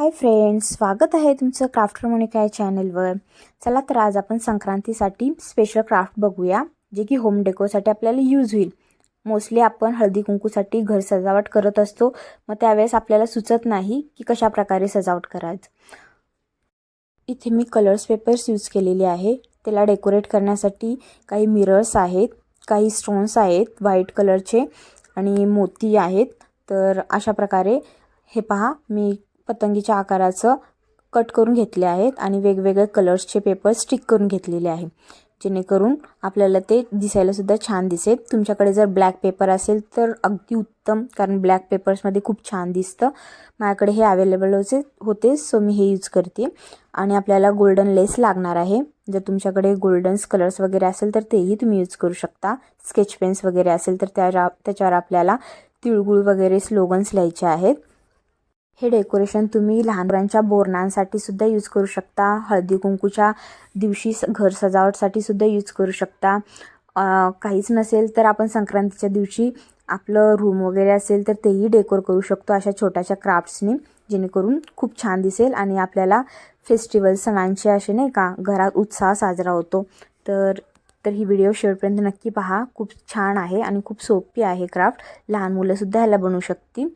Hi friends, स्वागत आहे तुमचं क्राफ्टर मोनिका या चॅनलवर. चला तर आज आपण संक्रांतीसाठी स्पेशल क्राफ्ट बघूया, जे की होम डेकोरसाठी आपल्याला यूज होईल. मोस्टली आपण हळदी कुंकूसाठी घर सजावट करत असतो, मग त्यावेळेस आपल्याला सुचत नाही की कशा प्रकारे सजावट करायचं. इथे मी कलर्स पेपर्स यूज केलेले आहे. त्याला डेकोरेट करण्यासाठी काही मिरर्स आहेत, काही स्टोन्स आहेत व्हाईट कलरचे आणि मोती आहेत. तर अशा प्रकारे हे पहा, मी पतंगीच्या आकाराचं कट करून घेतले आहेत आणि वेगवेगळे कलर्सचे पेपर स्टिक करून घेतलेले आहे, जेणेकरून आपल्याला ते दिसायला सुद्धा छान दिसेल. तुमच्याकडे जर ब्लॅक पेपर असेल तर अगदी उत्तम, कारण ब्लॅक पेपर्समध्ये खूप छान दिसतं. माझ्याकडे हे अवेलेबल होते सो मी हे यूज करते. आणि आपल्याला गोल्डन लेस लागणार आहे. जर तुमच्याकडे गोल्डन कलर्स वगैरे असेल तर तेही तुम्ही यूज करू शकता. स्केच पेन्स वगैरे असेल तर त्याच्यावर आपल्याला तिळगुळ वगैरे स्लोगन्स लिहायचे आहेत. हे डेकोरेशन तुम्ही लहान मुलांच्या बोरणांसाठी सुद्धा यूज करू शकता. हळदी कुंकूच्या दिवशी घर सजावटसाठी सुद्धा यूज करू शकता. काहीच नसेल तर आपण संक्रांतीच्या दिवशी आपलं रूम वगैरे असेल तर तेही डेकोर करू शकतो अशा छोट्याशा क्राफ्ट्सनी, जेणेकरून खूप छान दिसेल आणि आपल्याला फेस्टिवल सणांचे असे नाही का घरात उत्साह साजरा होतो. तर ही व्हिडिओ शेवटपर्यंत नक्की पहा. खूप छान आहे आणि खूप सोपी आहे क्राफ्ट. लहान मुलंसुद्धा ह्याला बनवू शकतील.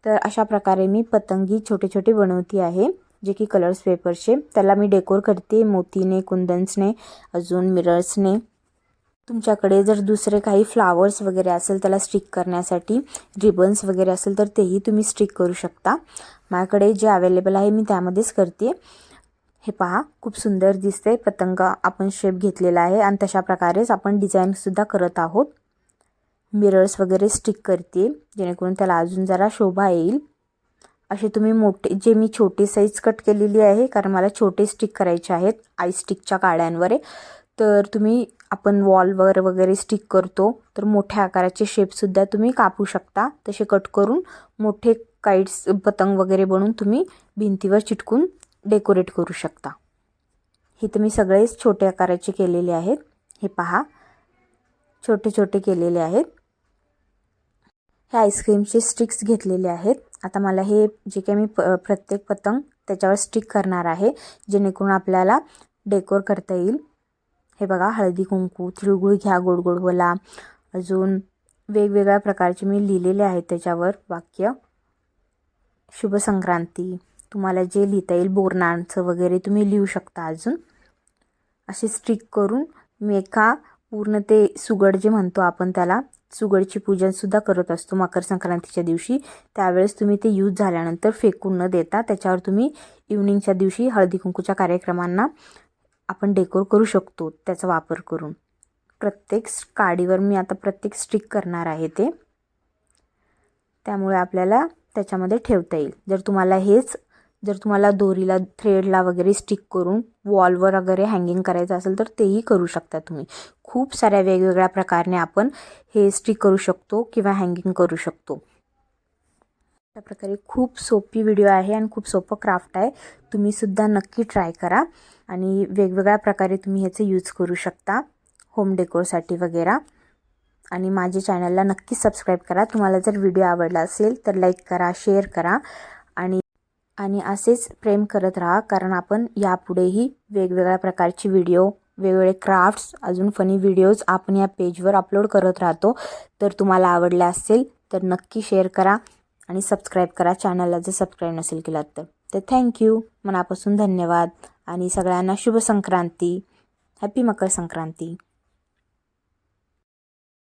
तर अशा प्रकारे मी पतंगी छोटे छोटे बनवती आहे, जे की कलर्स पेपरचे. त्याला मी डेकोर करते मोतीने, कुंदन्सने, अजून मिरर्सने. तुमच्याकडे जर दुसरे काही फ्लावर्स वगैरे असेल त्याला स्टिक करण्यासाठी, रिबन्स वगैरे असेल तर तेही तुम्ही स्टिक करू शकता. माझ्याकडे जे अवेलेबल आहे मी त्यामध्येच करते. हे पहा, खूप सुंदर दिसते. पतंग आपण शेप घेतलेला आहे आणि तशा प्रकारेच आपण डिझाईनसुद्धा करत आहोत. मिरर्स वगैरे स्टिक करते, जेणेकरून त्याला अजून जरा शोभा येईल. असे तुम्ही मोठे, जे मी छोटी साईज कट केलेली आहे कारण मला छोटे स्टिक करायचे आहेत आय स्टिकच्या काड्यांवर. तर तुम्ही आपण वॉलवर वगैरे स्टिक करतो तर मोठ्या आकाराचे शेपसुद्धा तुम्ही कापू शकता. तसे कट करून मोठे काइट्स पतंग वगैरे बनवून तुम्ही भिंतीवर चिटकून डेकोरेट करू शकता. हे तुम्ही सगळेच छोटे आकाराचे केलेले आहेत. हे पहा, छोटे छोटे केलेले आहेत. हे आईस्क्रीमचे स्टिक्स घेतलेले आहेत. आता मला हे जे काही मी प्रत्येक पतंग त्याच्यावर स्टिक करणार आहे, जेणेकरून आपल्याला डेकोर करता येईल. हे बघा, हळदी कुंकू, तिळगुळ घ्या गोड गोड बोला, अजून वेगवेगळ्या प्रकारचे मी लिहिलेले आहेत त्याच्यावर वाक्य. शुभ संक्रांती, तुम्हाला जे लिहिता येईल बोरणांचं वगैरे तुम्ही लिहू शकता. अजून असे स्टिक करून मी एका पूर्ण ते सुगड जे म्हणतो आपण त्याला, सुगडची पूजनसुद्धा करत असतो मकर संक्रांतीच्या दिवशी. त्यावेळेस तुम्ही ते यूज झाल्यानंतर फेकून न देता त्याच्यावर तुम्ही इव्हनिंगच्या दिवशी हळदी कुंकूच्या कार्यक्रमांना आपण डेकोर करू शकतो त्याचा वापर करून. प्रत्येक काडीवर मी आता प्रत्येक स्टिक करणार आहे ते, त्यामुळे आपल्याला त्याच्यामध्ये ठेवता येईल. जर तुम्हाला दोरीला, थ्रेडला वगैरे स्टिक करून वॉलवर वगैरे हँगिंग करायचं असेल तर तेही करू शकता तुम्ही. खूप साऱ्या वेगवेगळ्या प्रकारे आपण हे स्टिक करू शकतो किंवा हँगिंग करू शकतो. अशा प्रकारे खूप सोपी व्हिडिओ आहे आणि खूप सोपं क्राफ्ट आहे. तुम्हीसुद्धा नक्की ट्राय करा आणि वेगवेगळ्या प्रकारे तुम्ही ह्याचं यूज करू शकता होम डेकोरसाठी वगैरे. आणि माझ्या चॅनलला नक्की सबस्क्राईब करा. तुम्हाला जर व्हिडिओ आवडला असेल तर लाईक करा, शेअर करा आणि असेच प्रेम करत राहा, कारण आपण यापुढेही वेगवेगळ्या प्रकारचे व्हिडिओ, वेगवेगळे क्राफ्ट्स, अजून फनी व्हिडिओज आपण या पेजवर अपलोड करत राहतो. तर तुम्हाला आवडला असेल तर नक्की शेअर करा आणि सबस्क्राईब करा चॅनलला जर सबस्क्राईब नसेल केलं तर थँक्यू, मनापासून धन्यवाद आणि सगळ्यांना शुभ संक्रांती, हॅपी मकर संक्रांती.